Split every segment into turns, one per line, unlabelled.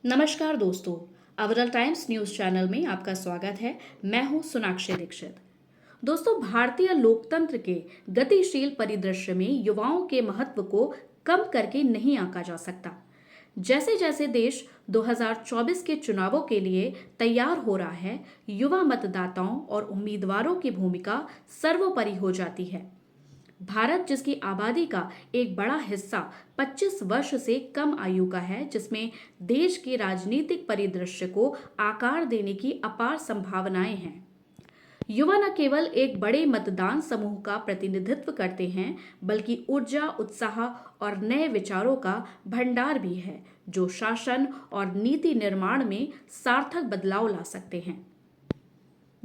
नमस्कार दोस्तों, अवरल times news channel में आपका स्वागत है। मैं हूं सोनाक्षी दीक्षित। दोस्तों, भारतीय लोकतंत्र के गतिशील परिदृश्य में युवाओं के महत्व को कम करके नहीं आंका जा सकता। जैसे जैसे देश 2024 के चुनावों के लिए तैयार हो रहा है, युवा मतदाताओं और उम्मीदवारों की भूमिका सर्वोपरि हो जाती है। भारत, जिसकी आबादी का एक बड़ा हिस्सा 25 वर्ष से कम आयु का है, जिसमें देश के राजनीतिक परिदृश्य को आकार देने की अपार संभावनाएं हैं। युवा न केवल एक बड़े मतदान समूह का प्रतिनिधित्व करते हैं, बल्कि ऊर्जा, उत्साह और नए विचारों का भंडार भी है, जो शासन और नीति निर्माण में सार्थक बदलाव ला सकते हैं।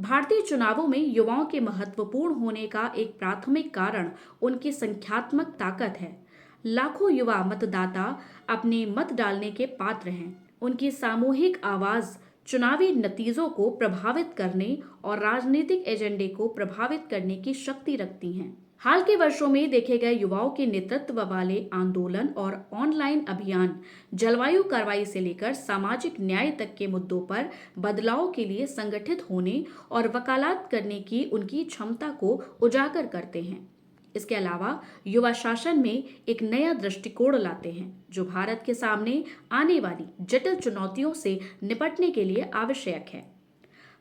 भारतीय चुनावों में युवाओं के महत्वपूर्ण होने का एक प्राथमिक कारण उनकी संख्यात्मक ताकत है। लाखों युवा मतदाता अपने मत डालने के पात्र हैं। उनकी सामूहिक आवाज चुनावी नतीजों को प्रभावित करने और राजनीतिक एजेंडे को प्रभावित करने की शक्ति रखती हैं। हाल के वर्षों में देखे गए युवाओं के नेतृत्व वाले आंदोलन और ऑनलाइन अभियान जलवायु कार्रवाई से लेकर सामाजिक न्याय तक के मुद्दों पर बदलाव के लिए संगठित होने और वकालत करने की उनकी क्षमता को उजागर करते हैं। इसके अलावा युवा शासन में एक नया दृष्टिकोण लाते हैं, जो भारत के सामने आने वाली जटिल चुनौतियों से निपटने के लिए आवश्यक है।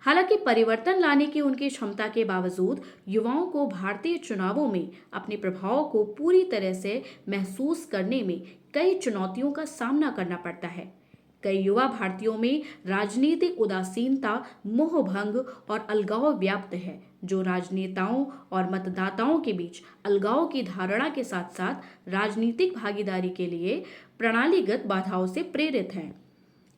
हालांकि परिवर्तन लाने की उनकी क्षमता के बावजूद युवाओं को भारतीय चुनावों में अपने प्रभाव को पूरी तरह से महसूस करने में कई चुनौतियों का सामना करना पड़ता है। कई युवा भारतीयों में राजनीतिक उदासीनता, मोहभंग और अलगाव व्याप्त है, जो राजनेताओं और मतदाताओं के बीच अलगाव की धारणा के साथ साथ राजनीतिक भागीदारी के लिए प्रणालीगत बाधाओं से प्रेरित हैं।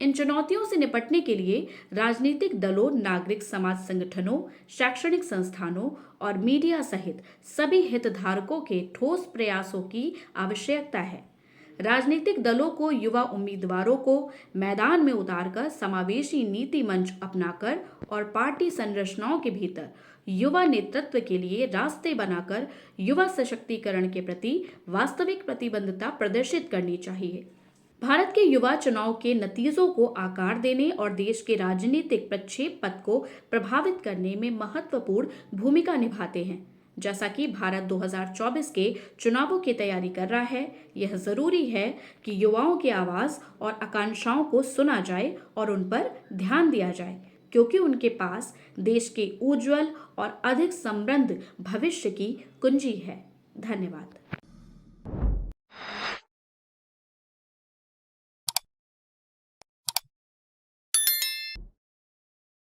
इन चुनौतियों से निपटने के लिए राजनीतिक दलों, नागरिक समाज संगठनों, शैक्षणिक संस्थानों और मीडिया सहित सभी हितधारकों के ठोस प्रयासों की आवश्यकता है। राजनीतिक दलों को युवा उम्मीदवारों को मैदान में उतारकर समावेशी नीति मंच अपनाकर और पार्टी संरचनाओं के भीतर युवा नेतृत्व के लिए रास्ते बनाकर युवा सशक्तिकरण के प्रति वास्तविक प्रतिबद्धता प्रदर्शित करनी चाहिए। भारत के युवा चुनाव के नतीजों को आकार देने और देश के राजनीतिक प्रक्षेप पथ को प्रभावित करने में महत्वपूर्ण भूमिका निभाते हैं। जैसा कि भारत 2024 के चुनावों की तैयारी कर रहा है, यह जरूरी है कि युवाओं की आवाज और आकांक्षाओं को सुना जाए और उन पर ध्यान दिया जाए, क्योंकि उनके पास देश के उज्जवल और अधिक समृद्ध भविष्य की कुंजी है। धन्यवाद।